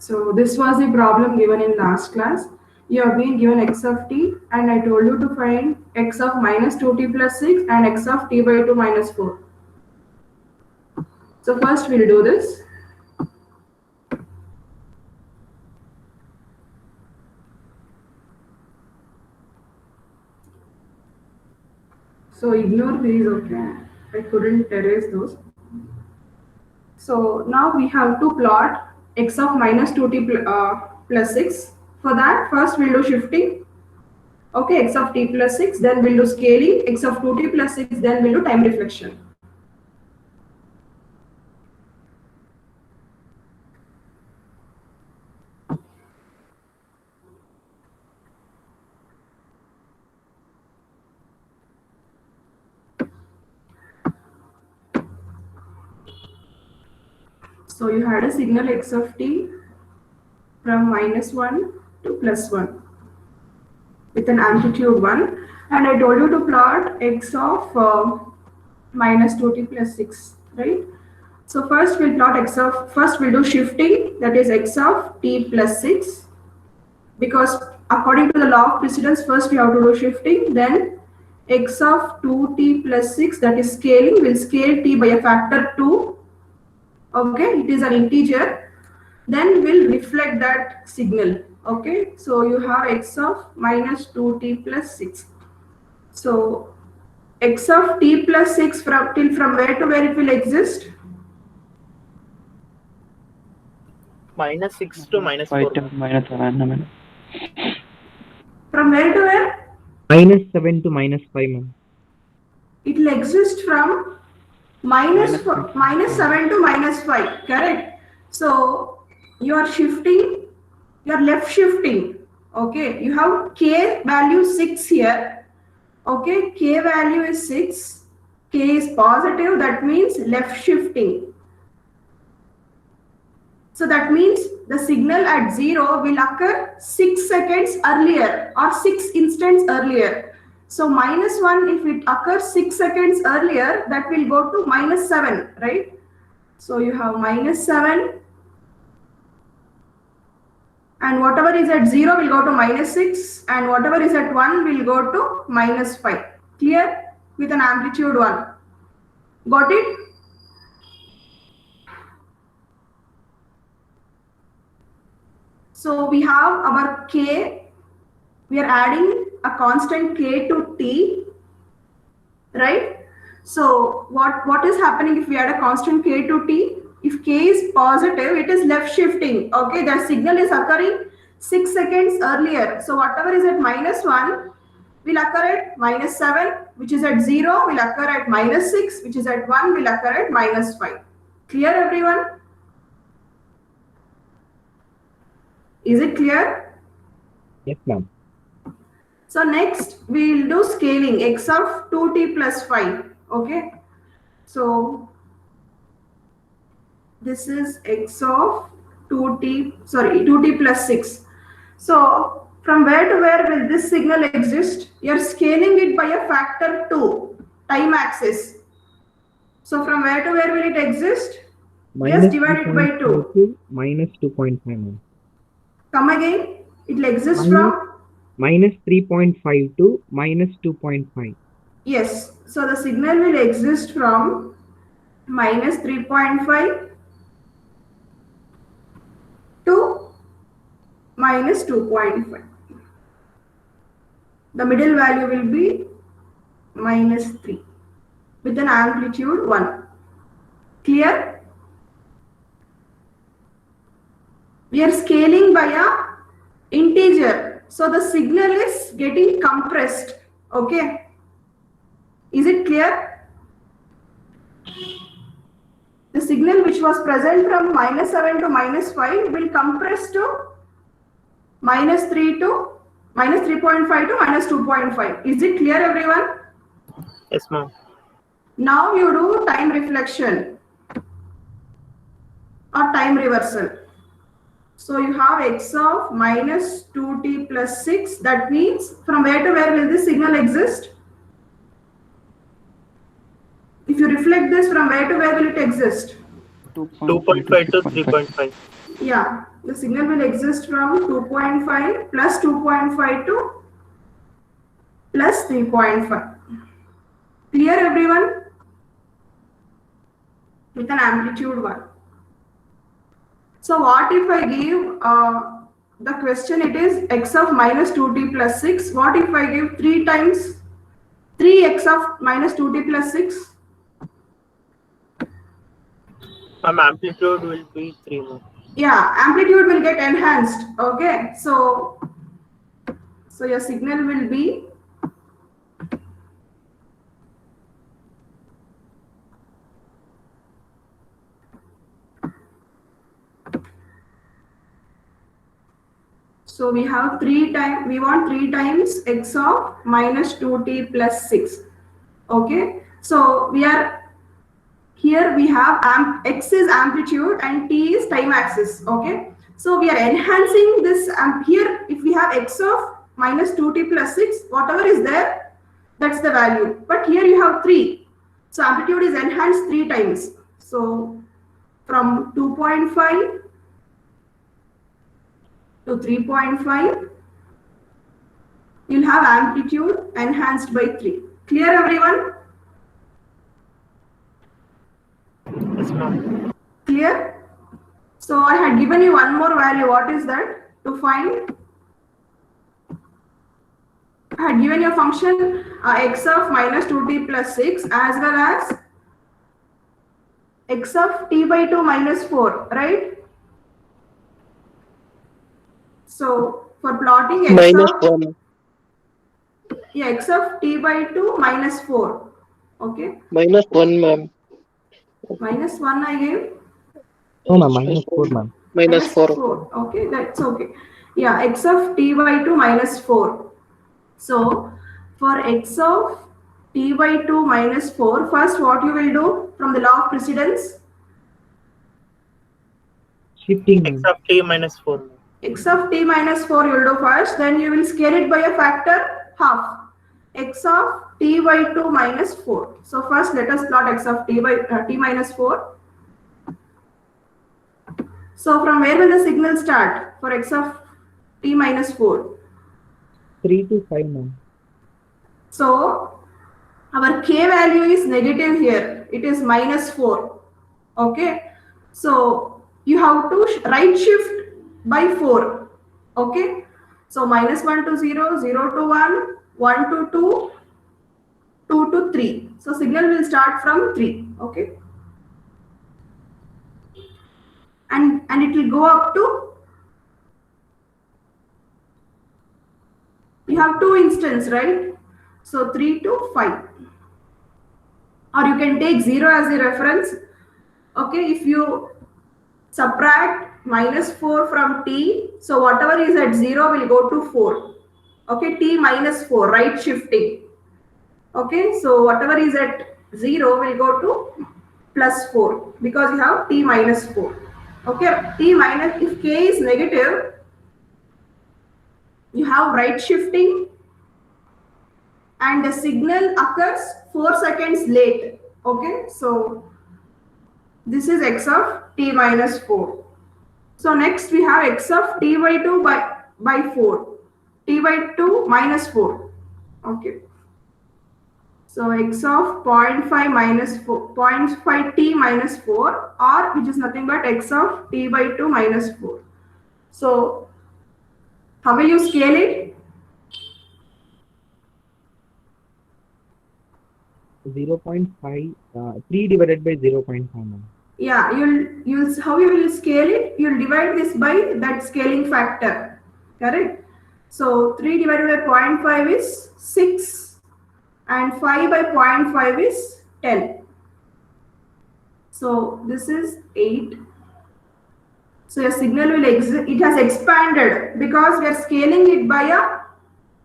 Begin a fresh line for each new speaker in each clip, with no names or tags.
So this was the problem given in last class. You have been given x of t and I told you to find x of minus 2t plus 6 and x of t by 2 minus 4. So first we'll do this. So ignore these, okay? I couldn't erase those. So now we have to plot x of minus 2t plus 6. For that, first we'll do shifting. Okay, x of t plus 6, then we'll do scaling, x of 2t plus 6, then we'll do time reflection. So you had a signal x of t from minus 1 to plus 1 with an amplitude 1, and I told you to plot x of minus 2t plus 6, right? So first we'll plot first we'll do shifting, that is x of t plus 6, because according to the law of precedence, first we have to do shifting, then x of 2t plus 6, that is scaling, will scale t by a factor 2. Okay, it is an integer, then we'll reflect that signal. Okay, so you have x of minus 2t plus 6. So x of t plus 6 from where to where it will exist?
Minus 6 to minus 4.
Minus 7.
From where to where?
Minus 7 to minus 5.
It will exist from minus 7 to minus 5, correct? So you are shifting, you are left shifting. Okay, you have k value 6 here. Okay, k value is 6, k is positive, that means left shifting. So that means the signal at 0 will occur 6 seconds earlier or 6 instants earlier. So minus 1, if it occurs 6 seconds earlier, that will go to minus 7, right? So you have minus 7, and whatever is at 0 will go to minus 6, and whatever is at 1 will go to minus 5. Clear? With an amplitude 1. Got it? So we have our k, we are adding a constant k to t, right? So what is happening if we add a constant k to t? If k is positive, it is left shifting. Okay, the signal is occurring 6 seconds earlier. So whatever is at minus 1 will occur at minus 7, which is at 0 will occur at minus 6, which is at 1 will occur at minus 5. Clear, everyone? Is it clear?
Yes, ma'am.
So next we will do scaling, x of 2t plus 5. Okay, so this is x of 2t plus 6. So from where to where will this signal exist? You are scaling it by a factor 2, time axis. So from where to where will it exist? Just divide it by 2.
Minus 2.5.
Come again. It will exist from
minus 3.5 to minus 2.5.
Yes. So the signal will exist from minus 3.5 to minus 2.5. The middle value will be minus 3 with an amplitude 1. Clear? We are scaling by a integer. So the signal is getting compressed. Okay. Is it clear? The signal which was present from minus 7 to minus 5 will compress to minus 3 to minus 3.5 to minus 2.5. Is it clear, everyone?
Yes, ma'am.
Now you do time reflection or time reversal. So you have x of minus 2t plus 6. That means from where to where will this signal exist? If you reflect this, from where to where will it exist?
2.5 to 3.5.
Yeah, the signal will exist from 2.5 plus 2.5 to plus 3.5. Clear everyone? With an amplitude 1. So what if I give the question, it is x of minus 2t plus 6. What if I give 3 times 3x of minus 2t plus 6?
Amplitude will be 3 more.
Yeah, amplitude will get enhanced. Okay, so your signal will be so we have 3 times, we want 3 times x of minus 2t plus 6. Okay, so we are here, we have x is amplitude and t is time axis. Okay, so we are enhancing this here. If we have x of minus 2t plus 6, whatever is there, that's the value. But here you have 3, so amplitude is enhanced 3 times. So from 2.5 to 3.5, you'll have amplitude enhanced by 3. Clear everyone?
Yes, ma'am.
Clear? So I had given you one more value. What is that? To find, I had given you a function x of minus 2t plus 6 as well as x of t by 2 minus 4, right? So for plotting x
minus
of
1.
yeah, x of t by 2 minus 4. Okay.
Minus 1, ma'am.
Minus 1 I gave.
No, ma'am, minus 4, ma'am.
Minus 4.
4. Okay, that's okay. Yeah, x of t by 2 minus 4. So for x of t by 2 minus 4, first what you will do from the law of precedence?
Shifting,
X
ma'am.
of t minus 4.
X of t minus 4 you will do first, then you will scale it by a factor half. X of t by 2 minus 4. So first let us plot x of t by t minus 4. So from where will the signal start for x of t minus 4?
3 to 5, ma'am.
So our k value is negative here. It is minus 4. Okay. So you have to right shift by 4. Okay. So minus 1 to 0, 0 to 1, 1 to 2, 2 to 3. So signal will start from 3. Okay. And it will go up to, you have two instances, right? So 3 to 5. Or you can take 0 as the reference. Okay, if you subtract minus 4 from t, so whatever is at 0 will go to 4. Okay, t minus 4, right shifting. Okay, so whatever is at 0 will go to plus 4 because you have t minus 4. Okay, t minus, if k is negative, you have right shifting and the signal occurs 4 seconds late. Okay, so this is x of t minus 4. So next we have x of t by 2 by 4. T by 2 minus 4. Okay. So x of 0.5 minus 4, 0.5 t minus 4, or which is nothing but x of t by 2 minus 4. So how will you scale it?
0.5, 3 divided by 0.5, ma'am.
Yeah, you'll how you will scale it? You'll divide this by that scaling factor. Correct? So 3 divided by 0.5 is 6 and 5 by 0.5 is 10. So this is 8. So your signal will exist. It has expanded because we are scaling it by a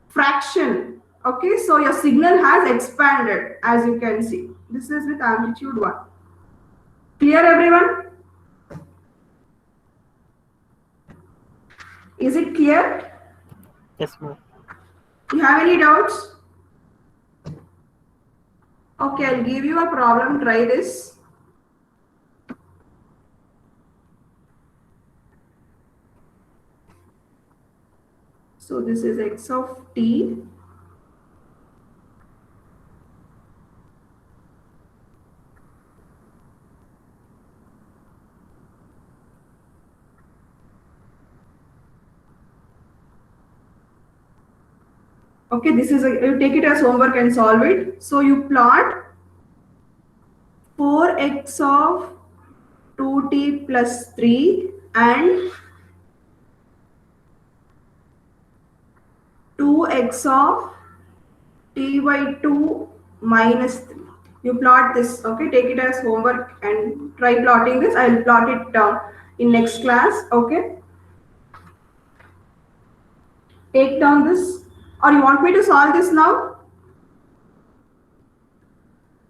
fraction. Okay, so your signal has expanded as you can see. This is with amplitude 1. Clear everyone? Is it clear?
Yes, ma'am.
You have any doubts? Okay, I'll give you a problem. Try this. So this is x of t. Okay, this is you take it as homework and solve it. So you plot 4x of 2t plus 3 and 2x of t by 2 minus 3. You plot this, okay? Take it as homework and try plotting this. I'll plot it in next class, okay? Take down this. Or you want me to solve this now?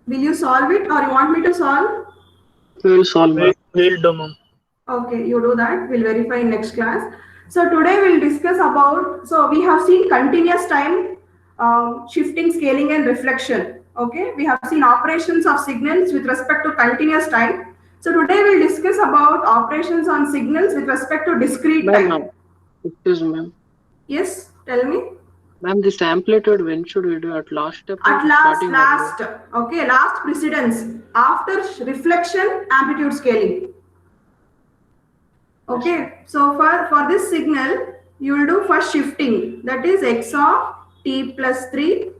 Will you solve it or you want me to solve?
We'll solve it.
We'll do, ma'am.
Okay, you do that. We'll verify in next class. So today we'll discuss about, so we have seen continuous time, shifting, scaling and reflection. Okay, we have seen operations of signals with respect to continuous time. So today we'll discuss about operations on signals with respect to discrete time.
Ma'am, excuse me, ma'am.
Yes, tell me.
Ma'am, this amplitude, when should we do? At last step?
At
or starting
last, okay, last precedence. After reflection, amplitude scaling. Okay, so for this signal, you will do first shifting, that is x of t plus 3.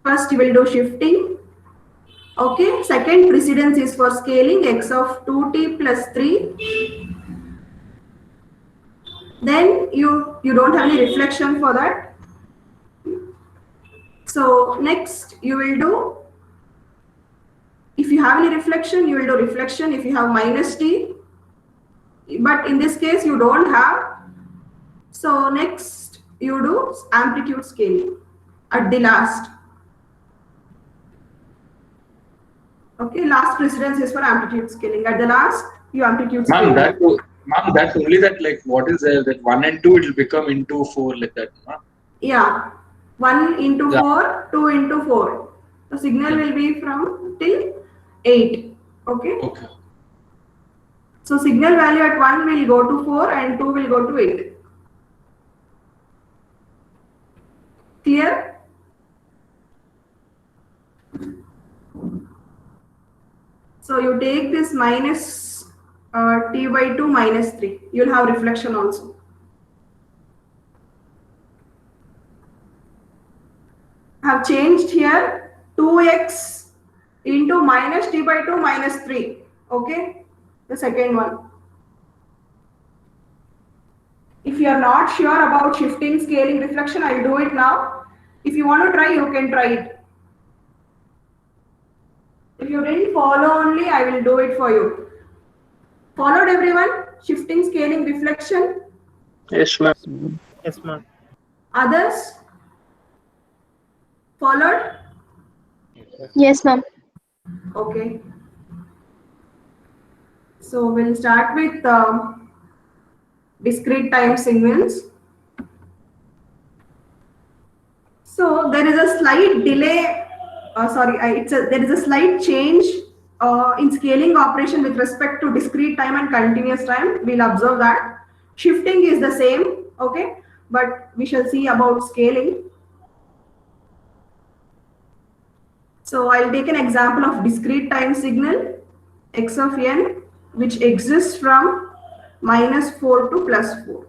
First you will do shifting. Okay, second precedence is for scaling, x of 2t plus 3. Then you don't have any reflection for that. So next you will do, if you have any reflection, you will do reflection if you have minus t. But in this case you don't have. So next you do amplitude scaling at the last. Okay, last precedence is for amplitude scaling. At the last, you amplitude scaling.
Ma'am, that's only that, like, what is there, that 1 and 2, it will become into 4 like that, huh?
Yeah, 1 into
Yeah.
4, 2 into 4. The signal will be from till 8. Okay.
Okay.
So signal value at 1 will go to 4 and 2 will go to 8. Clear? So you take this minus t by 2 minus 3. You will have reflection also. I have changed here 2x into minus t by 2 minus 3. Okay, the second one. If you are not sure about shifting, scaling, reflection, I will do it now. If you want to try, you can try it. If you didn't follow only, I will do it for you. Followed everyone? Shifting, scaling, reflection?
Yes, ma'am.
Yes, ma'am.
Others? Followed?
Yes, ma'am.
Okay. So we'll start with discrete time signals. So there is a slight delay. There is a slight change in scaling operation with respect to discrete time and continuous time. We'll observe that. Shifting is the same, okay, but we shall see about scaling. So I'll take an example of discrete time signal x of n, which exists from -4 to +4.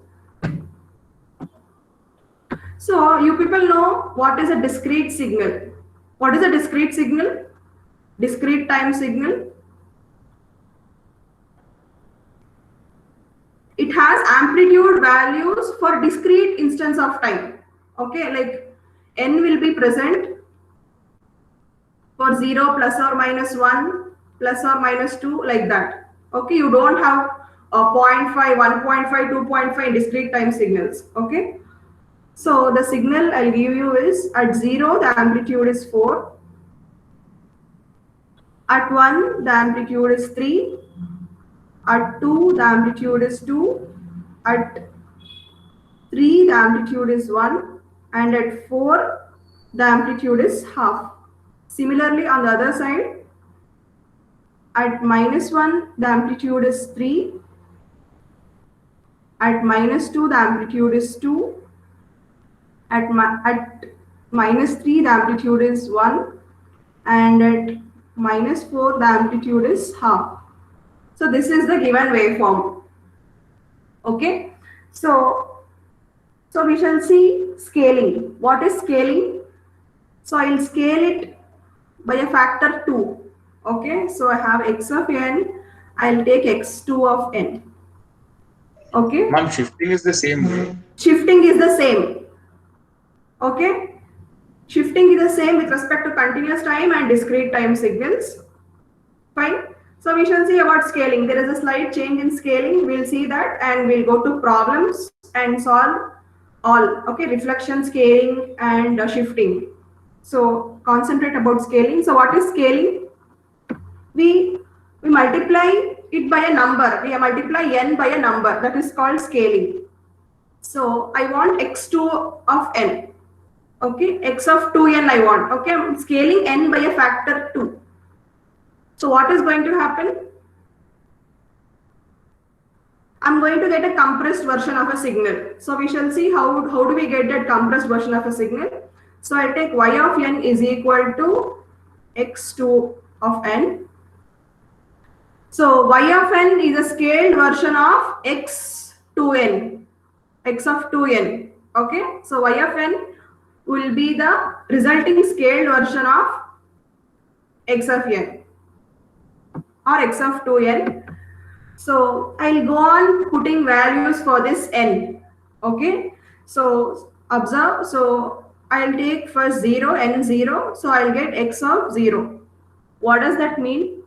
So you people know what is a discrete signal. What is a discrete signal? Discrete time signal. It has amplitude values for discrete instance of time. Okay, like n will be present for 0, ±1, ±2, like that. Okay, you don't have 0.5, 1.5, 2.5 discrete time signals. Okay, so the signal I'll give you is at 0 the amplitude is 4, at 1 the amplitude is 3, at 2 the amplitude is 2, at 3 the amplitude is 1, and at 4 the amplitude is half. Similarly, on the other side, at -1 the amplitude is 3, at -2 the amplitude is 2, At -3, the amplitude is 1, and at -4, the amplitude is half. So this is the given waveform. Okay, so we shall see scaling. What is scaling? So I will scale it by a factor 2. Okay, so I have x of n, I'll take x2 of n. Okay,
Ma'am, shifting is the same way.
shifting is the same. Okay, shifting is the same with respect to continuous time and discrete time signals. Fine. So we shall see about scaling. There is a slight change in scaling. We'll see that, and we'll go to problems and solve all. Okay, reflection, scaling, and shifting. So concentrate about scaling. So what is scaling? We multiply it by a number. We multiply n by a number. That is called scaling. So I want x2 of n. Okay, x of 2n I want. Okay, I'm scaling n by a factor 2. So what is going to happen? I'm going to get a compressed version of a signal. So we shall see how do we get that compressed version of a signal. So I take y of n is equal to x2 of n. So y of n is a scaled version of x2n, x of 2n. Okay, so y of n will be the resulting scaled version of x of n or x of 2n. So I'll go on putting values for this n. Okay, so observe. So I'll take first 0, n0. So I'll get x of 0. What does that mean?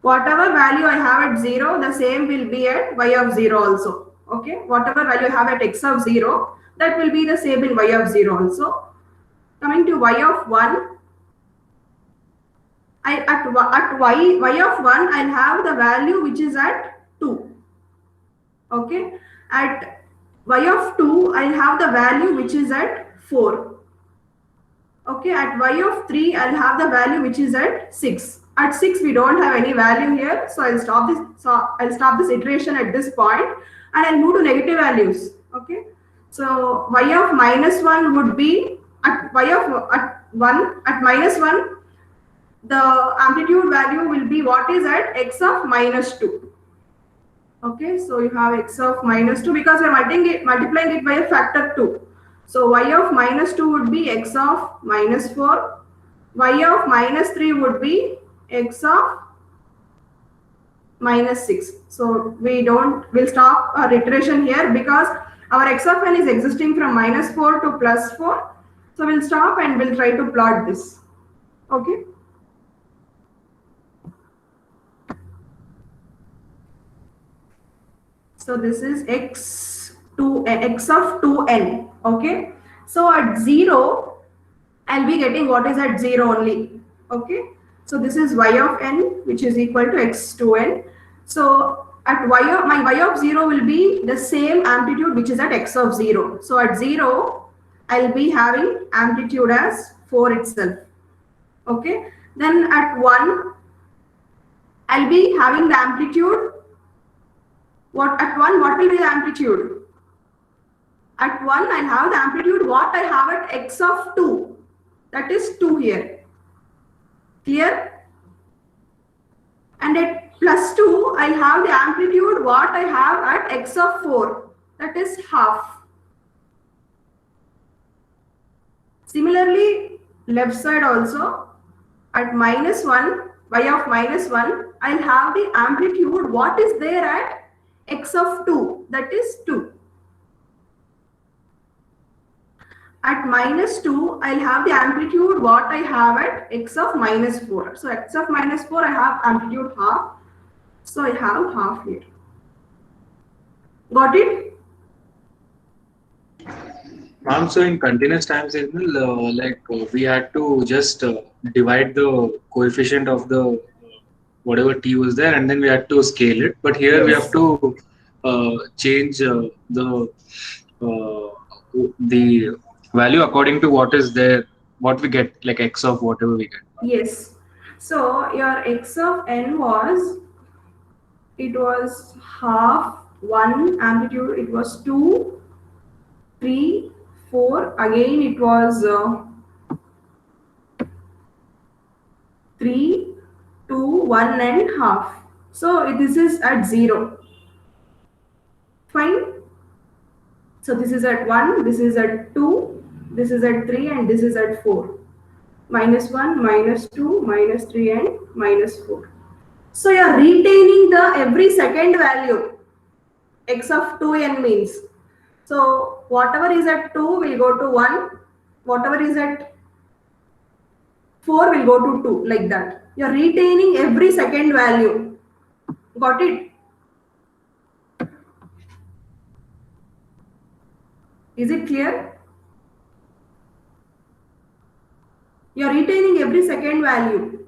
Whatever value I have at 0, the same will be at y of 0 also. Okay, whatever value I have at x of 0, that will be the same in y of 0 also. Coming to y of 1, at y of 1, I'll have the value which is at 2. Okay, at y of 2, I'll have the value which is at 4. Okay, at y of 3, I'll have the value which is at 6. At 6, we don't have any value here, so I'll stop this. So I'll stop this iteration at this point, and I'll move to negative values. Okay, so y of -1 would be at -1. The amplitude value will be what is at x of -2. Okay, so you have x of -2 because we are multiplying it by a factor 2. So y of -2 would be x of -4. Y of -3 would be x of -6. So we'll stop our iteration here because our x of n is existing from -4 to +4. So we'll stop and we'll try to plot this. Okay. So this is x of 2n. Okay. So at 0, I'll be getting what is at 0 only. Okay. So this is y of n, which is equal to x2n. So at my y of 0 will be the same amplitude which is at x of 0. So at 0, I'll be having amplitude as 4 itself. Okay. Then at 1, I'll be having the amplitude. At 1, what will be the amplitude? At 1, I have the amplitude what I have at x of 2. That is 2 here. Clear? And at +2, I have the amplitude what I have at x of 4. That is half. Similarly, left side also, at -1, y of -1, I'll have the amplitude what is there at x of 2, that is 2. At -2, I'll have the amplitude what I have at x of -4. So x of -4, I have amplitude half. So I have half here. Got it?
Ma'am, so in continuous time signal, we had to just divide the coefficient of the whatever t was there, and then we had to scale it. But here we have to change the value according to what is there, what we get, like x of whatever we get.
Yes. So your x of n was half 1 amplitude. It was 2, 3, 4, again it was 3, 2, 1 and half. So this is at 0. Fine. So this is at 1, this is at 2, this is at 3 and this is at 4. Minus 1, minus 2, minus 3 and minus 4. So you are retaining the every second value x of 2n means. So whatever is at 2 will go to 1, whatever is at 4 will go to 2, like that. You are retaining every second value. Got it? Is it clear? You are retaining every second value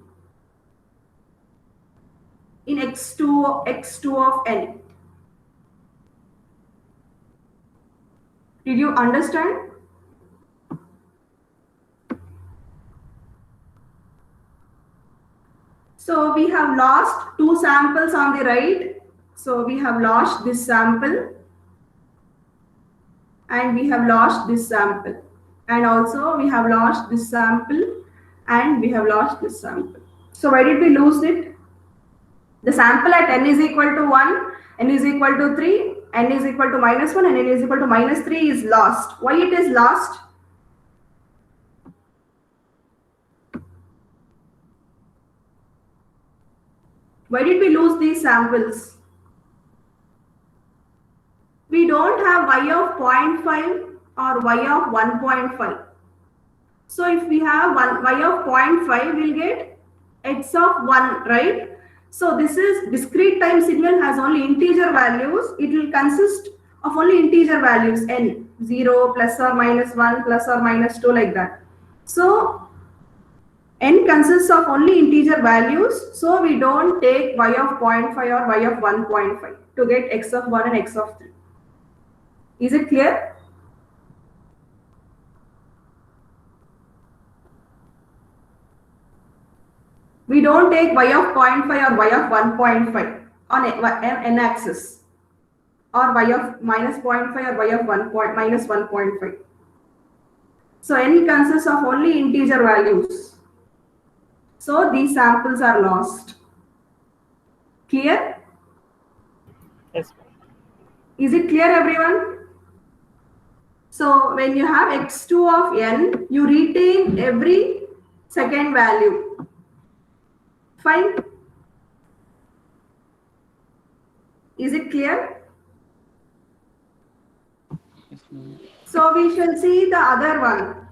in x2 of n. Did you understand? So we have lost 2 samples on the right. So we have lost this sample and we have lost this sample, and also we have lost this sample and we have lost this sample. So why did we lose it? The sample at n is equal to 1, n is equal to 3, n is equal to minus 1 and n is equal to minus 3 is lost. Why it is lost? Why did we lose these samples? We don't have y of 0.5 or y of 1.5. So if we have y of 0.5, we'll get x of 1, right? So this is discrete time signal has only integer values. It will consist of only integer values n, 0, plus or minus 1, plus or minus 2, like that. So n consists of only integer values. So we don't take y of 0.5 or y of 1.5 to get x of 1 and x of 3. Is it clear? We don't take y of 0.5 or y of 1.5 on n axis, or y of minus 0.5 or y of minus 1.5. So n consists of only integer values. So these samples are lost. Clear?
Yes, ma'am.
Is it clear, everyone? So when you have x2 of n, you retain every second value. Fine. Is it clear?
Yes, ma'am.
So we shall see the other one.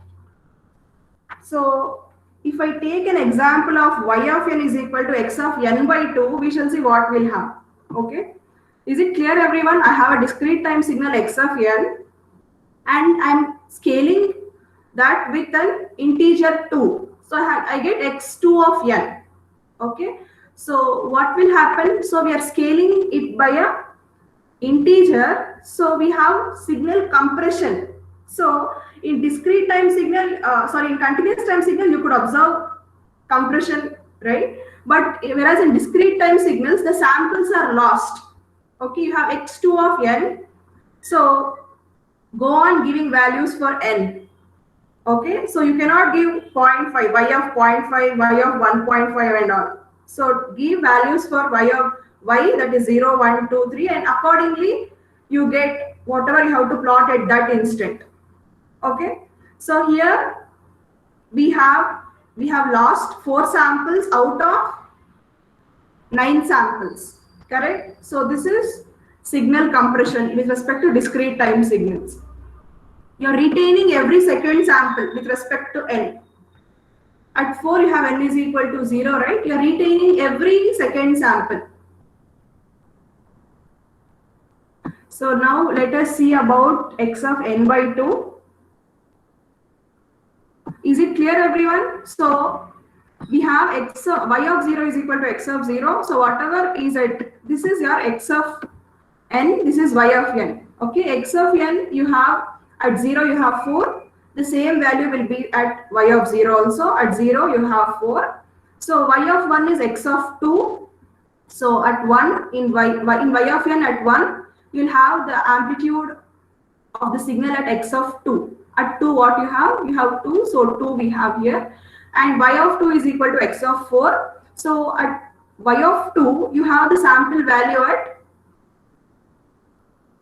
So if I take an example of y of n is equal to x of n by 2, we shall see what we'll have. Okay. Is it clear, everyone? I have a discrete time signal x of n and I'm scaling that with an integer 2. So I get x2 of n. Okay. So what will happen? So we are scaling it by a integer. So we have signal compression. So in discrete time signal, in continuous time signal, you could observe compression, right? But whereas in discrete time signals, the samples are lost. Okay, you have x2 of n. So go on giving values for n. Okay, so you cannot give 0.5, y of 0.5, y of 1.5 and all. So give values for y of y, that is 0, 1, 2, 3, and accordingly you get whatever you have to plot at that instant. Okay, so here we have lost 4 samples out of 9 samples, correct? So this is signal compression with respect to discrete time signals. You are retaining every second sample with respect to n. At 4 you have n is equal to 0, right? You are retaining every second sample. So now let us see about x of n by 2. Is it clear, everyone? So we have y of 0 is equal to x of 0. So whatever is at, this is your x of n, this is y of n. Okay, x of n you have at 0 you have 4. The same value will be at y of 0 also. At 0 you have 4. So y of 1 is x of 2. So at 1 in y of n at 1 you'll have the amplitude of the signal at x of 2. At 2 what you have? You have 2, so 2 we have here. And y of 2 is equal to x of 4. So at y of 2 you have the sample value at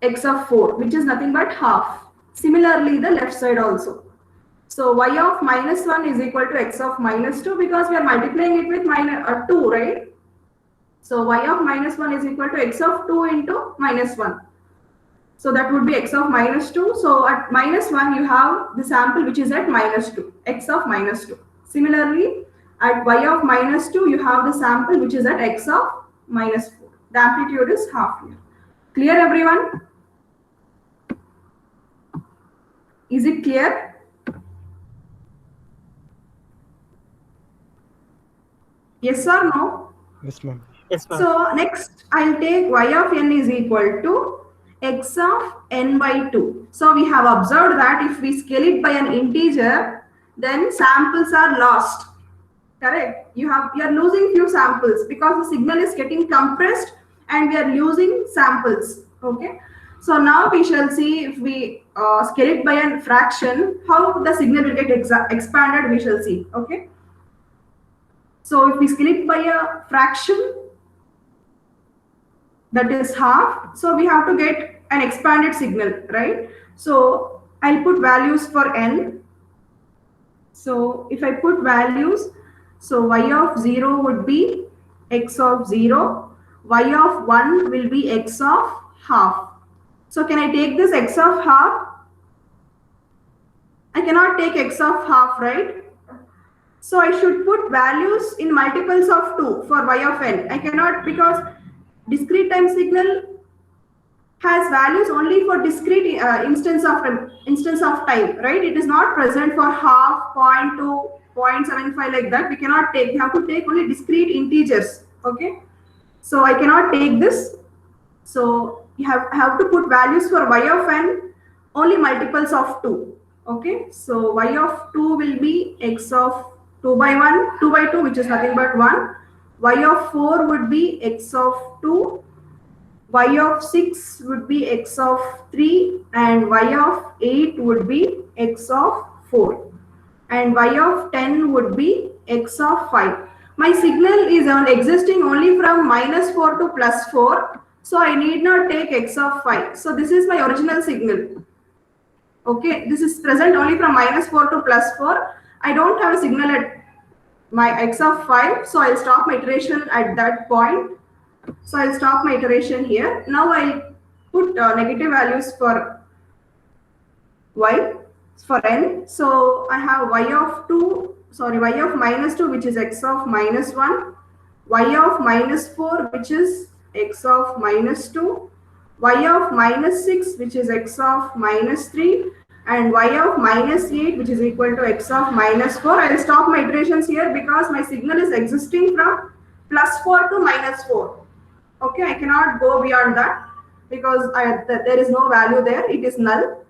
x of 4, which is nothing but half. Similarly the left side also. So y of minus 1 is equal to x of minus 2 because we are multiplying it with 2, right? So y of minus 1 is equal to x of 2 into minus 1. So that would be x of minus 2. So at minus 1 you have the sample which is at minus 2, x of minus 2. Similarly, at y of minus 2 you have the sample which is at x of minus 4. The amplitude is half here. Clear everyone? Is it clear? Yes or no?
Yes, ma'am.
Yes, ma'am.
So next I'll take y of n is equal to x of n by 2. So we have observed that if we scale it by an integer, then samples are lost. Correct? You are losing few samples because the signal is getting compressed and we are losing samples. Okay. So now we shall see if we scale it by a fraction, how the signal will get expanded. We shall see. Okay. So if we scale it by a fraction, that is half, so we have to get an expanded signal, right? So I'll put values for n. So if I put values, so y of 0 would be x of 0, y of 1 will be x of half. So can I take this x of half? I cannot take x of half, right? So I should put values in multiples of 2 for y of n. I cannot, because discrete time signal has values only for discrete instance of time, right? It is not present for half, 0.2, 0.75 like that. We cannot take. We have to take only discrete integers. Okay, so I cannot take this. So you have to put values for y of n only multiples of 2. Okay, so y of 2 will be x of 2 by 1, 2 by 2, which is nothing but 1. Y of 4 would be x of 2. Y of 6 would be x of 3, and y of 8 would be x of 4, and y of 10 would be x of 5. My signal is existing only from minus 4 to plus 4, so I need not take x of 5. So this is my original signal. Okay, this is present only from minus 4 to plus 4. I don't have a signal at my x of 5, so I'll stop my iteration at that point. So I'll stop my iteration here. Now I'll put negative values for y, for n. So I have y of minus 2, which is x of minus 1, y of minus 4, which is x of minus 2, y of minus 6, which is x of minus 3, and y of minus 8, which is equal to x of minus 4. I'll stop my iterations here because my signal is existing from plus 4 to minus 4. Okay, I cannot go beyond that because there is no value there. It is null.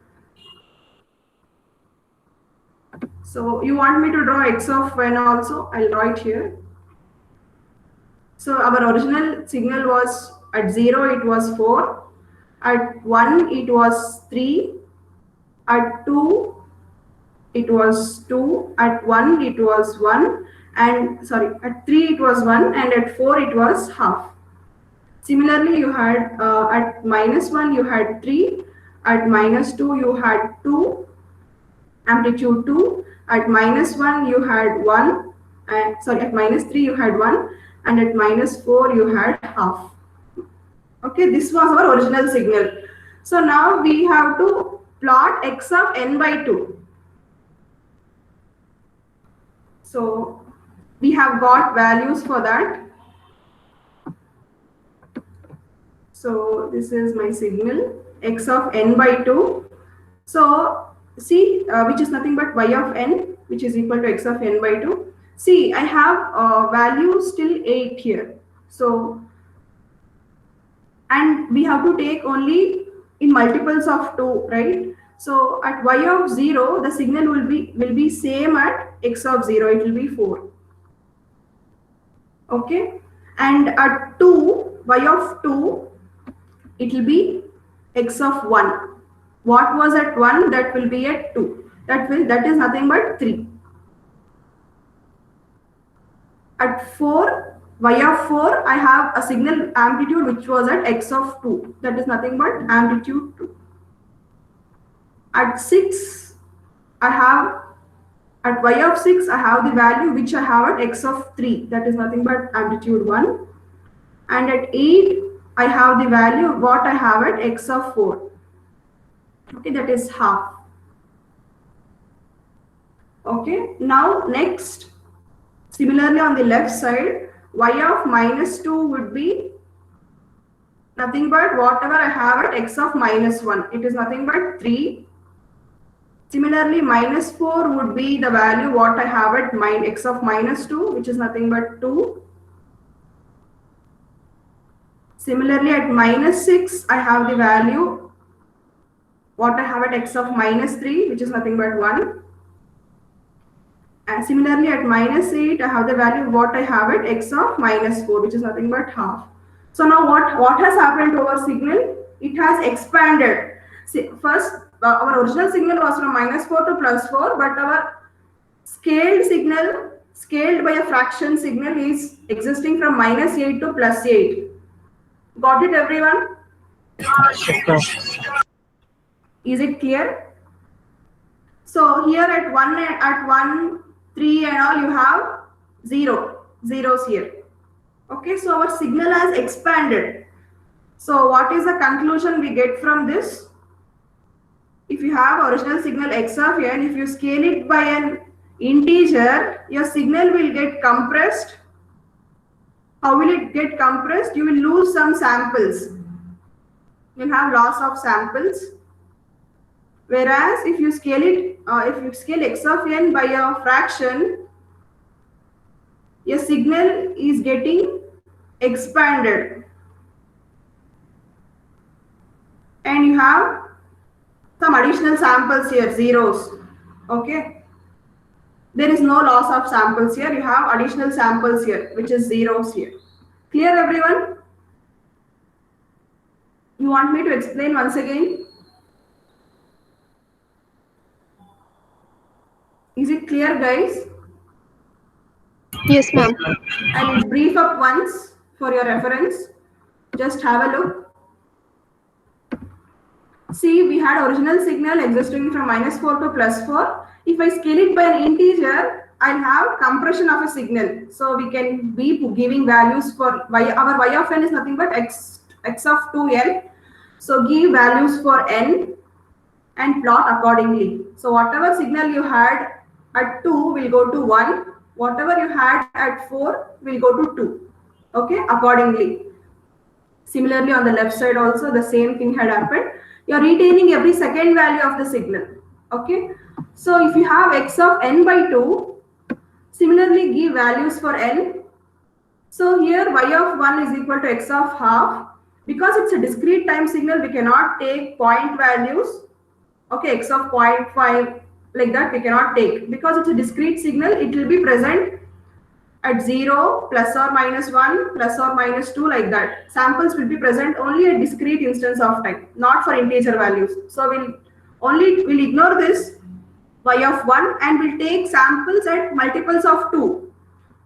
So you want me to draw x of n also? I'll draw it here. So our original signal was at 0, it was 4. At 1, it was 3. At 2, it was 2. At 1, it was 1. And sorry, at 3, it was 1. And at 4, it was half. Similarly, you had at minus 1 you had 3, at minus 2 you had 2, amplitude 2, at minus 1 you had 1, at minus 3 you had 1, and at minus 4 you had half. Okay, this was our original signal. So now we have to plot x of n by 2. So we have got values for that. So this is my signal x of n by 2. So see, which is nothing but y of n, which is equal to x of n by 2. See, I have values till 8 here. So, and we have to take only in multiples of 2, right? So at y of 0, the signal will be same at x of 0. It will be 4. Okay, and at 2, y of 2, it will be x of 1. What was at 1, that will be at 2. that is nothing but 3. At 4, y of 4, I have a signal amplitude which was at x of 2. That is nothing but amplitude 2. At 6, I have at y of 6, I have the value which I have at x of 3. That is nothing but amplitude 1. And at 8, I have the value what I have at x of 4. Okay, that is half. Okay, now next, similarly on the left side, y of minus 2 would be nothing but whatever I have at x of minus 1. It is nothing but 3. Similarly, minus 4 would be the value what I have at x of minus 2, which is nothing but 2. Similarly, at minus 6, I have the value what I have at x of minus 3, which is nothing but 1. And similarly, at minus 8, I have the value what I have at x of minus 4, which is nothing but half. So now what has happened to our signal? It has expanded. See, first, our original signal was from minus 4 to plus 4, but our scaled signal, scaled by a fraction signal, is existing from minus 8 to plus 8. Got it, everyone? Is it clear? So here at 1, 3 and all, you have zeros here. Okay, so our signal has expanded. So what is the conclusion we get from this? If you have original signal x of n, if you scale it by an integer, your signal will get compressed. How will it get compressed? You will lose some samples. You will have loss of samples. Whereas if you scale it, if you scale x of n by a fraction, your signal is getting expanded. And you have some additional samples here, zeros. Okay. There is no loss of samples here. You have additional samples here, which is zeros here. Clear, everyone? You want me to explain once again? Is it clear, guys?
Yes, ma'am.
I will brief up once for your reference. Just have a look. See, we had original signal existing from minus 4 to plus 4. If I scale it by an integer, I'll have compression of a signal. So we can be giving values for y. Our y of n is nothing but x of 2n. So give values for n and plot accordingly. So whatever signal you had at 2 will go to 1. Whatever you had at 4 will go to 2. Okay, accordingly. Similarly, on the left side also the same thing had happened. You are retaining every second value of the signal. Okay. So if you have x of n by 2, similarly give values for n. So here y of 1 is equal to x of half. Because it's a discrete time signal, we cannot take point values. Okay, x of 0.5 like that we cannot take. Because it's a discrete signal, it will be present at 0, plus or minus 1, plus or minus 2 like that. Samples will be present only at discrete instance of time, not for integer values. So we'll ignore this y of 1 and we'll take samples at multiples of 2.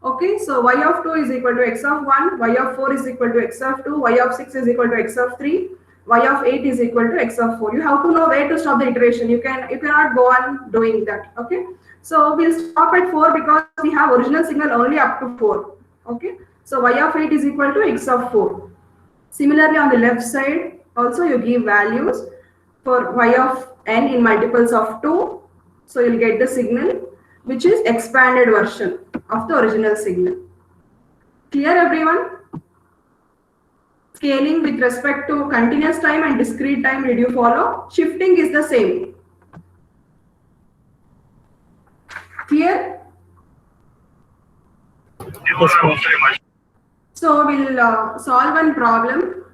Okay, so y of 2 is equal to x of 1, y of 4 is equal to x of 2, y of 6 is equal to x of 3, y of 8 is equal to x of 4. You have to know where to stop the iteration. You cannot go on doing that. Okay, so we'll stop at 4 because we have original signal only up to 4. Okay, so y of 8 is equal to x of 4. Similarly, on the left side also you give values for y of n in multiples of 2. So you'll get the signal which is expanded version of the original signal. Clear, everyone? Scaling with respect to continuous time and discrete time, did you follow? Shifting is the same. Clear? So we'll solve one problem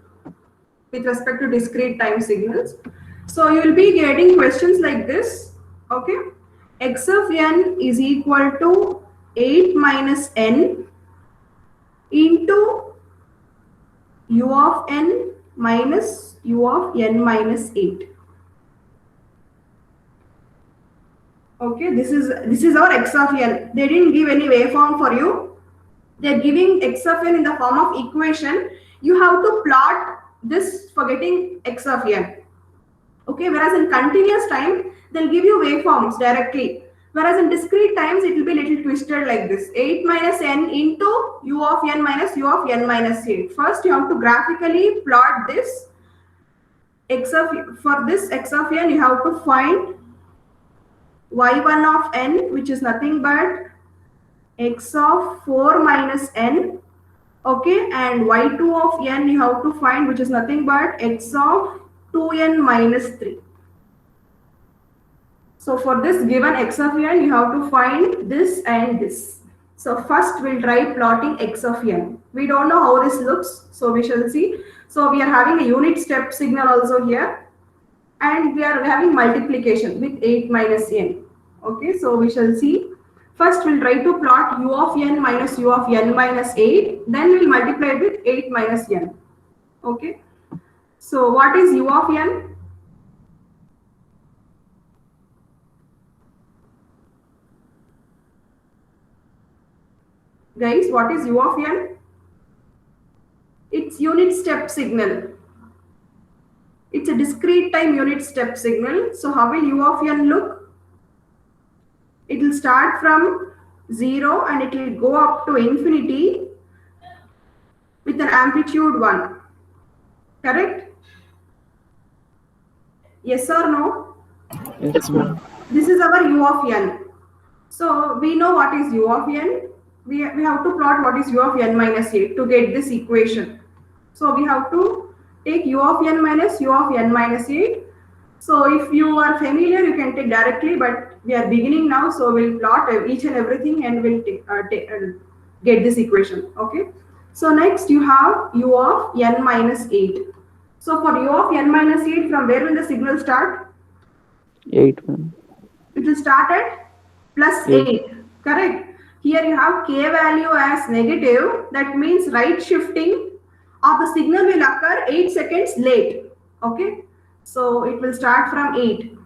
with respect to discrete time signals. So you will be getting questions like this. Okay, x of n is equal to 8 minus n into u of n minus u of n minus 8. Okay, this is our x of n. They didn't give any waveform for you. They're giving x of n in the form of equation. You have to plot this for getting x of n. Okay, whereas in continuous time, they'll give you waveforms directly. Whereas in discrete times, it will be little twisted like this. 8 minus n into u of n minus u of n minus 8. First, you have to graphically plot this for this x of n, you have to find y1 of n, which is nothing but x of 4 minus n. Okay, and y2 of n you have to find, which is nothing but x of 2n minus 3. So for this given x of n, you have to find this and this. So first we'll try plotting x of n. We don't know how this looks, so we shall see. So we are having a unit step signal also here, and we are having multiplication with 8 minus n. Okay, so we shall see. First we'll try to plot u of n minus u of n minus 8. Then we'll multiply it with 8 minus n. Okay. So what is u of n? Guys, what is u of n? It's unit step signal. It's a discrete time unit step signal. So how will u of n look? It will start from 0 and it will go up to infinity with an amplitude 1. Correct? Yes or no?
Yes, ma'am.
This is our u of n. So we know what is u of n. We have to plot what is u of n minus 8 to get this equation. So we have to take u of n minus u of n minus 8. So if you are familiar, you can take directly, but we are beginning now, so we'll plot each and everything and we'll get this equation. Okay. So next you have u of n minus 8. So for u of n minus 8, from where will the signal start?
8, ma'am.
It will start at plus 8. Correct. Here you have k value as negative. That means right shifting of the signal will occur 8 seconds late. Okay. So it will start from 8,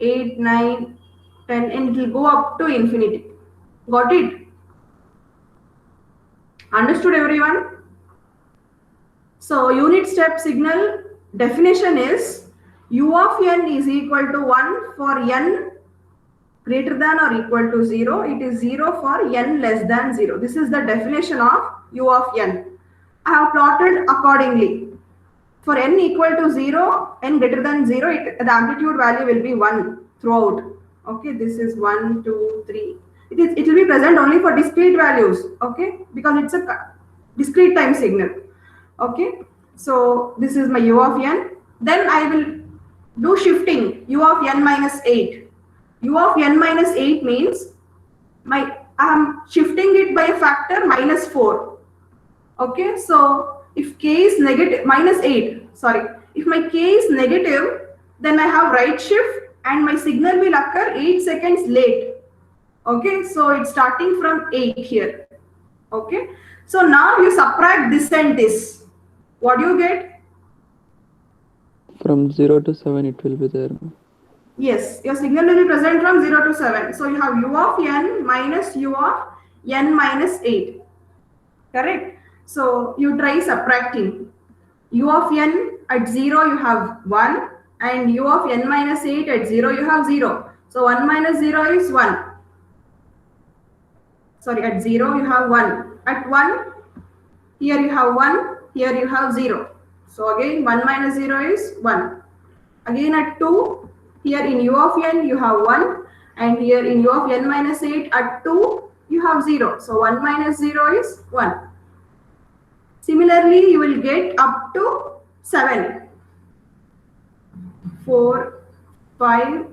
8, 9, 10, and it will go up to infinity. Got it? Understood, everyone? So unit step signal definition is u of n is equal to 1 for n greater than or equal to 0. It is 0 for n less than 0. This is the definition of u of n. I have plotted accordingly. For n equal to 0, n greater than 0, the amplitude value will be 1 throughout. Okay, this is 1, 2, 3. It will be present only for discrete values. Okay, because it's a discrete time signal. Okay, so this is my u of n. Then I will do shifting u of n minus 8. U of n minus 8 means I am shifting it by a factor minus 4. Okay, so if k is negative, minus 8, sorry. If my k is negative, then I have right shift and my signal will occur 8 seconds late. Okay, so it's starting from 8 here. Okay, so now you subtract this and this. What do you get?
From 0 to 7 it will be there.
Yes, your signal will be present from 0 to 7. So you have u of n minus u of n minus 8. Correct? So you try subtracting. U of n at 0 you have 1 and u of n minus 8 at 0 you have 0. So 1 minus 0 is 1. Sorry, at 0 you have 1. At 1, here you have 1, here you have 0. So again 1 minus 0 is 1. Again at 2, here in u of n you have 1 and here in u of n minus 8 at 2 you have 0. So 1 minus 0 is 1. Similarly, you will get up to 7, 4, 5,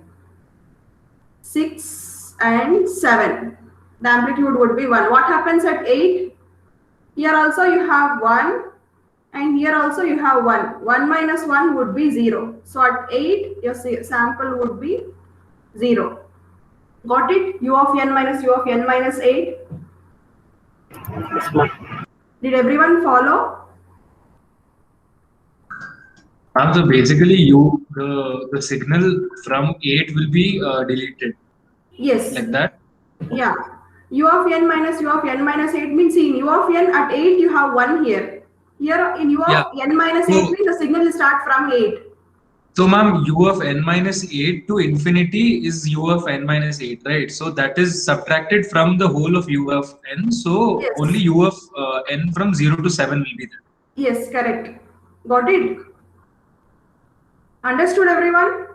6 and 7. The amplitude would be 1. What happens at 8? Here also you have 1 and here also you have 1. 1 minus 1 would be 0. So at 8, your sample would be 0. Got it? U of n minus u of n minus 8.
Yes, ma'am.
Did everyone follow?
So basically, the signal from 8 will be deleted.
Yes.
Like that?
Yeah. U of n minus U of n minus 8 means, see, in U of n at 8 you have 1 here. Here in U
Yeah.
of n minus 8
So-
means the signal will start from 8.
So, ma'am, u of n minus 8 to infinity is u of n minus 8, right? So that is subtracted from the whole of u of n. So
Yes.
only u of n from 0 to 7 will be there.
Yes, correct. Got it? Understood, everyone?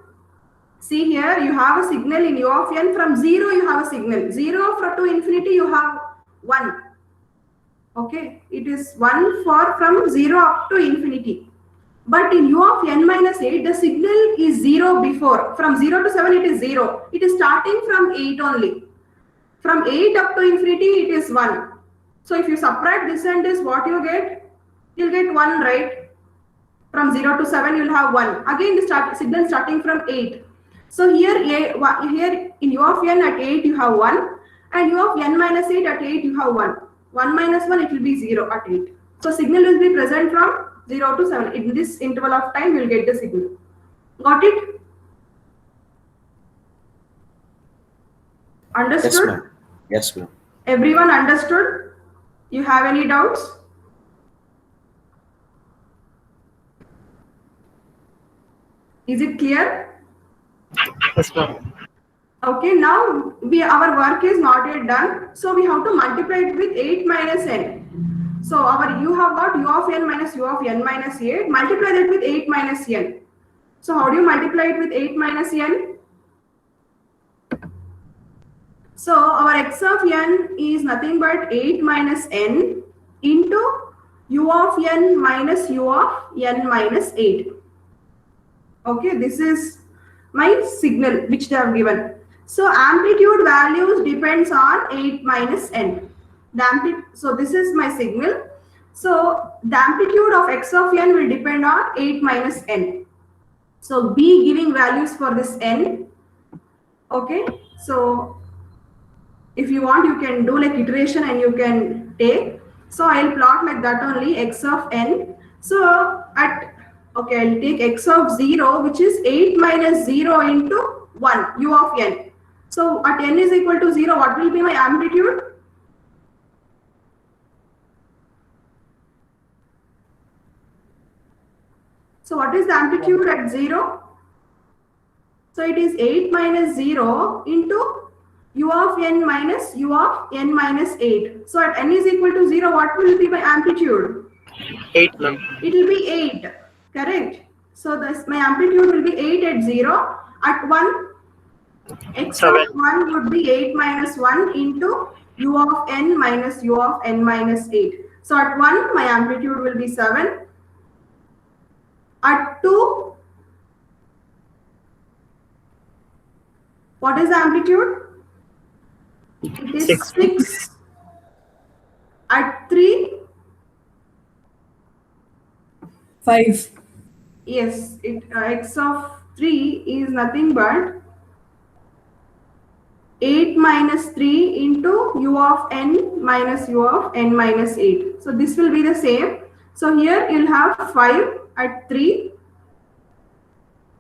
See here, you have a signal in U of n. From 0, you have a signal. 0 to infinity, you have 1. Okay, it is 1 for from 0 up to infinity. But in U of n minus 8, the signal is 0 before. From 0 to 7, it is 0. It is starting from 8 only. From 8 up to infinity, it is 1. So if you subtract this and this, what you get? You'll get 1, right? From 0 to 7, you'll have 1. Again, the signal starting from 8. So here in U of n at 8, you have 1. And U of n minus 8 at 8, you have 1. 1 minus 1, it will be 0 at 8. So signal will be present from 0 to 7. In this interval of time, you'll get the signal. Got it? Understood?
Yes, ma'am. Yes, ma'am.
Everyone understood? You have any doubts? Is it clear?
Yes, ma'am.
Okay, now our work is not yet done. So we have to multiply it with 8 minus n. So you have got u of n minus u of n minus 8. Multiply that with 8 minus n. So how do you multiply it with 8 minus n? So our x of n is nothing but 8 minus n into u of n minus u of n minus 8. Okay, this is my signal which they have given. So amplitude values depends on 8 minus n. So this is my signal. So the amplitude of x of n will depend on 8 minus n. So be giving values for this n. Okay, so if you want, you can do like iteration and you can take. So I'll plot like that only, x of n. So I'll take x of 0, which is 8 minus 0 into 1, u of n. So at n is equal to 0, what will be my amplitude? So what is the amplitude at 0? So it is 8 minus 0 into u of n minus u of n minus 8. So at n is equal to 0, what will be my amplitude?
8, ma'am.
It will be 8, correct? So my amplitude will be 8 at 0. At 1, x of 1 would be 8 minus 1 into u of n minus u of n minus 8. So at 1, my amplitude will be 7. At 2, what is the amplitude? It is 6. At 3,
5.
yes, x of 3 is nothing but 8 minus 3 into u of n minus u of n minus 8. So this will be the same. So here you'll have 5 at 3.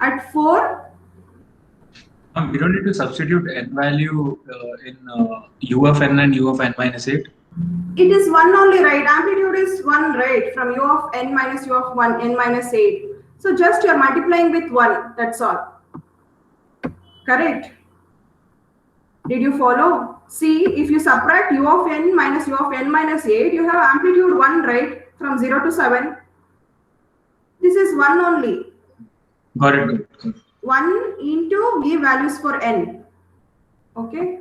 At 4,
We don't need to substitute n value in u of n and u of n minus 8.
it is 1 only, right? Amplitude is 1, right? From u of n minus u of 1, n minus 8. So just you are multiplying with 1, that's all. Correct? Did you follow? See, if you subtract u of n minus u of n minus 8, you have amplitude 1, right? From 0 to 7. This is 1 only.
Got it.
1 into give values for n. Okay.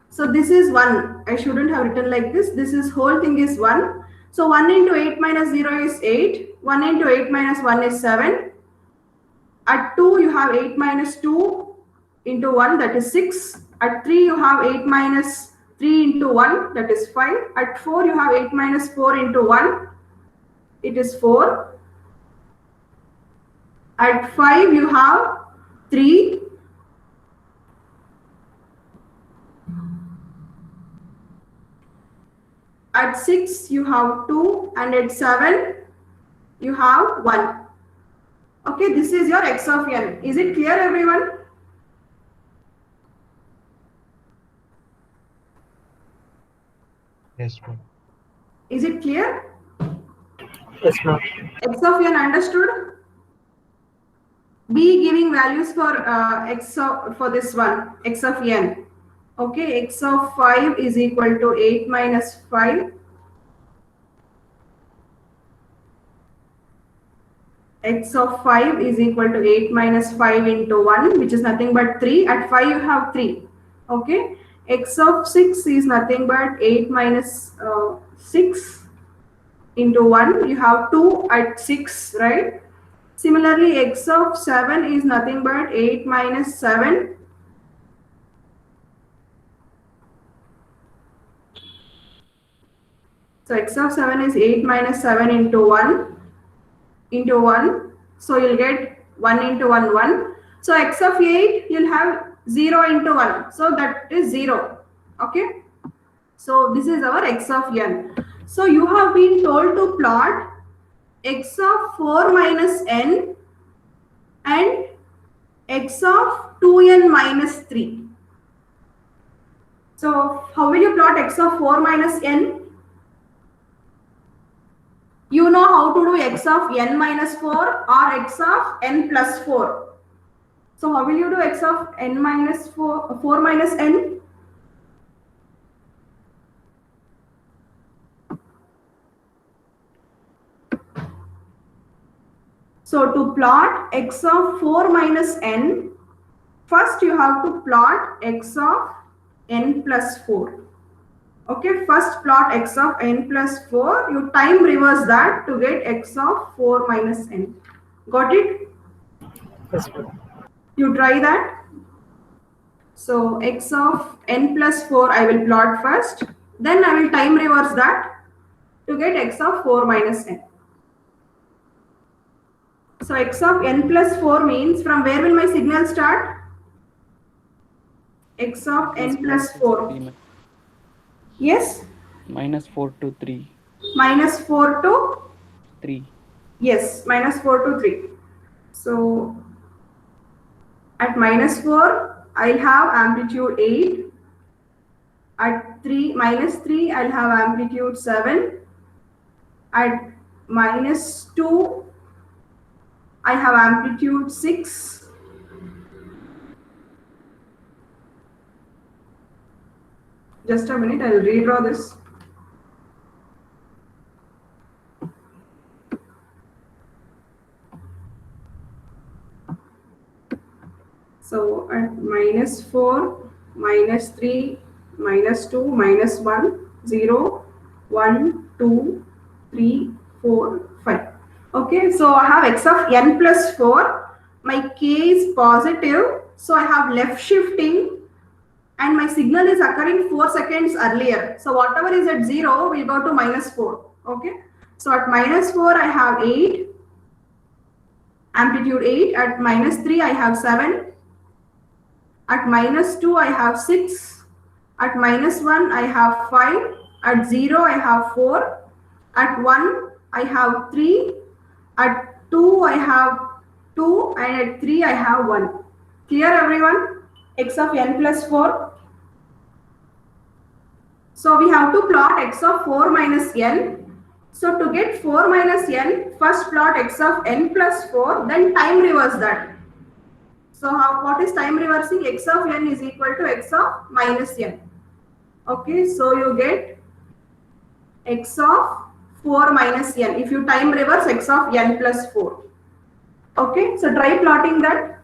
So this is 1. I shouldn't have written like this. This is whole thing is 1. So 1 into 8 minus 0 is 8. 1 into 8 minus 1 is 7. At 2, you have 8 minus 2 into 1, that is 6. At 3, you have 8 minus 3 into 1, that is 5. At 4, you have 8 minus 4 into 1, it is 4. At 5, you have 3. At 6, you have 2. And at 7, you have 1. Okay, this is your x of n. Is it clear, everyone?
Yes, ma'am.
Is it clear?
Yes, ma'am.
X of n understood? B giving values for for this one, x of n. Okay, x of 5 is equal to 8 minus 5. X of 5 is equal to 8 minus 5 into 1, which is nothing but 3. At 5 you have 3. Okay. X of 6 is nothing but 8 minus 6 into 1. You have 2 at 6, right? Similarly, x of 7 is nothing but 8 minus 7. So x of 7 is 8 minus 7 into 1 into 1. So you'll get 1 into 1, 1. So x of 8, you'll have 0 into 1. So that is 0. Okay. So this is our x of n. So you have been told to plot x of 4 minus n and x of 2n minus 3. So how will you plot x of 4 minus n? You know how to do x of n minus 4 or x of n plus 4. So how will you do x of n minus 4 minus n? So to plot x of 4 minus n, first you have to plot x of n plus 4. Okay, first plot x of n plus 4. You time reverse that to get x of 4 minus n. Got it?
Yes, ma'am.
You try that. So x of n plus 4 I will plot first. Then I will time reverse that to get x of 4 minus n. So x of n plus 4 means from where will my signal start? X of n plus 4. Yes?
Minus 4 to 3.
Minus 4 to
3.
Yes, minus 4 to 3. So at minus 4, I'll have amplitude 8. At minus 3, I'll have amplitude 7. At minus 2, I have amplitude 6. Just a minute, I'll redraw this. So at minus 4, minus 3, minus 2, minus 1, 0, 1, 2, 3, 4, 5. Okay, so I have x of n plus 4. My k is positive. So I have left shifting and my signal is occurring 4 seconds earlier. So whatever is at 0 will go to minus 4. Okay, so at minus 4 I have 8, amplitude 8. At minus 3 I have 7. At minus 2 I have 6. At minus 1 I have 5. At 0 I have 4. At 1 I have 3. At 2 I have 2 and at 3 I have 1. Clear everyone? X of n plus 4. So we have to plot x of 4 minus n. So to get 4 minus n, first plot x of n plus 4, then time reverse that. So what is time reversing? X of n is equal to x of minus n. Okay, so you get x of 4 minus n. If you time reverse x of n plus 4. Okay, so try plotting that.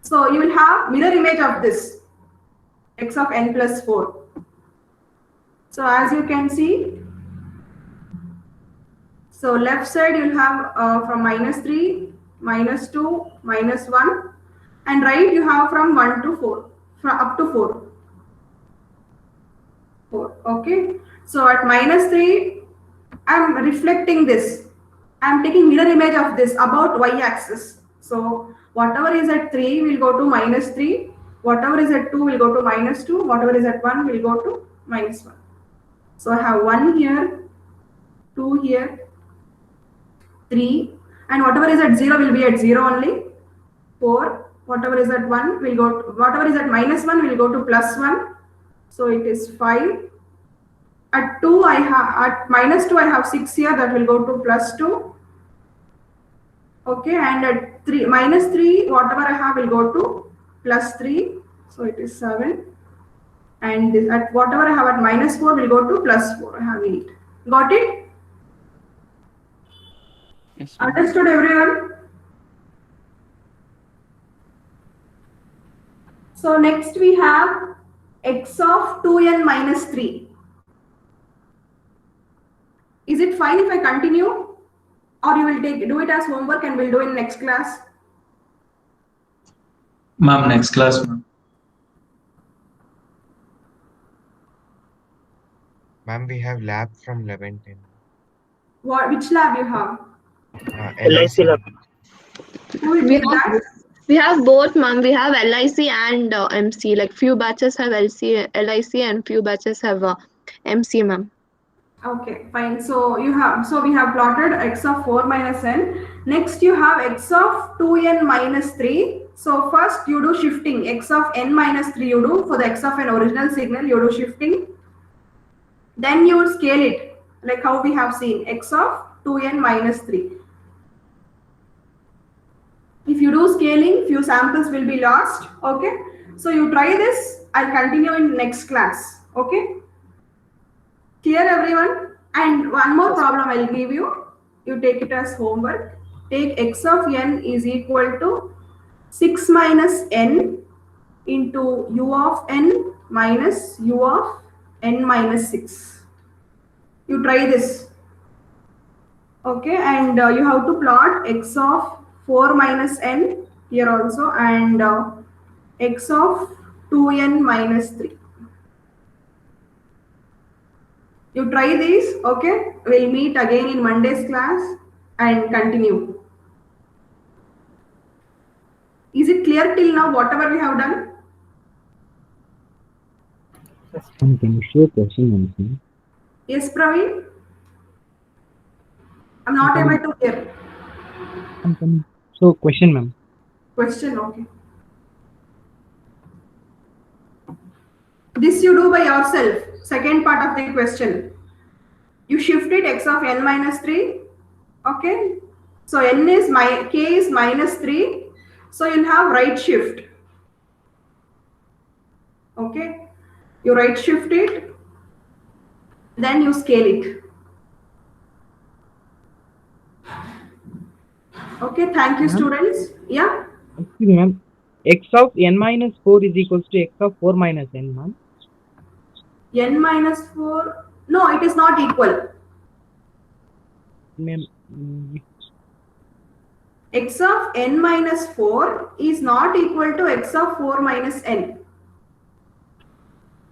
So you will have mirror image of this x of n plus 4. So as you can see, so left side you'll have from minus 3, minus 2, minus 1. And right you have from 1 to 4, from up to 4. 4. Okay. So at minus 3, I am reflecting this. I am taking mirror image of this about y-axis. So whatever is at 3 will go to minus 3. Whatever is at 2 will go to minus 2. Whatever is at 1 will go to minus 1. So I have 1 here, 2 here, 3. And whatever is at 0 will be at 0 only. 4. Whatever is at 1 will go to, whatever is at minus 1 will go to plus 1. So it is 5. At 2, I have at minus 2, I have 6 here, that will go to plus 2. Okay, and at 3 minus 3, whatever I have will go to plus 3. So it is 7. And this, at whatever I have at minus 4 will go to plus 4. I have 8. Got it?
Yes, ma'am.
Understood, everyone? So next we have x of 2n minus 3. Is it fine if I continue? Or you will do it as homework and we'll do in next class?
Ma'am, next class, ma'am.
Ma'am, we have lab from 11:10.
Which lab you have?
LIC lab.
Who will
We
take that?
have both, ma'am. We have LIC and MC. Like few batches have LIC and few batches have MC, ma'am.
Okay, fine. So we have plotted x of 4 minus n. Next you have x of 2n minus 3. So first you do shifting. X of n minus 3 you do. For the x of an original signal you do shifting. Then you scale it like how we have seen x of 2n minus 3. If you do scaling, few samples will be lost. Okay. So you try this. I'll continue in next class. Okay. Clear, everyone? And one more problem I'll give you. You take it as homework. Take x of n is equal to 6 minus n into u of n minus u of n minus 6. You try this. Okay, and you have to plot x of 4 minus n here also, and x of 2n minus 3. You try these, okay? We'll meet again in Monday's class and continue. Is it clear till now, whatever we have done?
Can you show question answer?
Yes, Praveen? I'm not able to hear.
So question, ma'am.
Question, okay. This you do by yourself. Second part of the question. You shifted x of n minus 3. Okay. So n is k is minus 3. So you'll have right shift. Okay. You right shift it. Then you scale it. Okay. Thank you, students. Yeah.
Excuse me, ma'am. X of n minus 4 is equals to x of 4 minus n, ma'am.
N minus 4. No, it is not equal.
Ma'am,
X of n minus 4 is not equal to x of 4 minus n.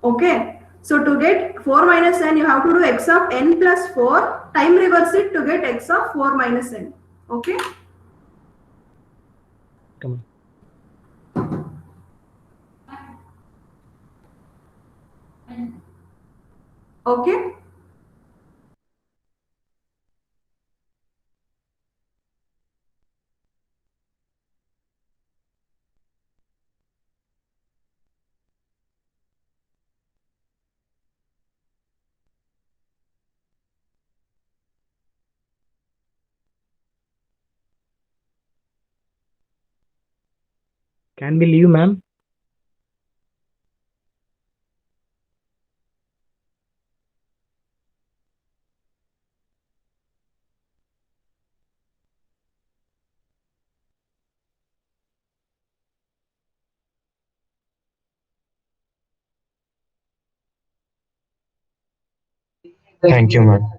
Okay. So to get 4 minus n, you have to do x of n plus 4, time reverse it to get x of 4 minus n. Okay.
come on.
Okay.
Can we leave, ma'am?
Thank you, ma'am.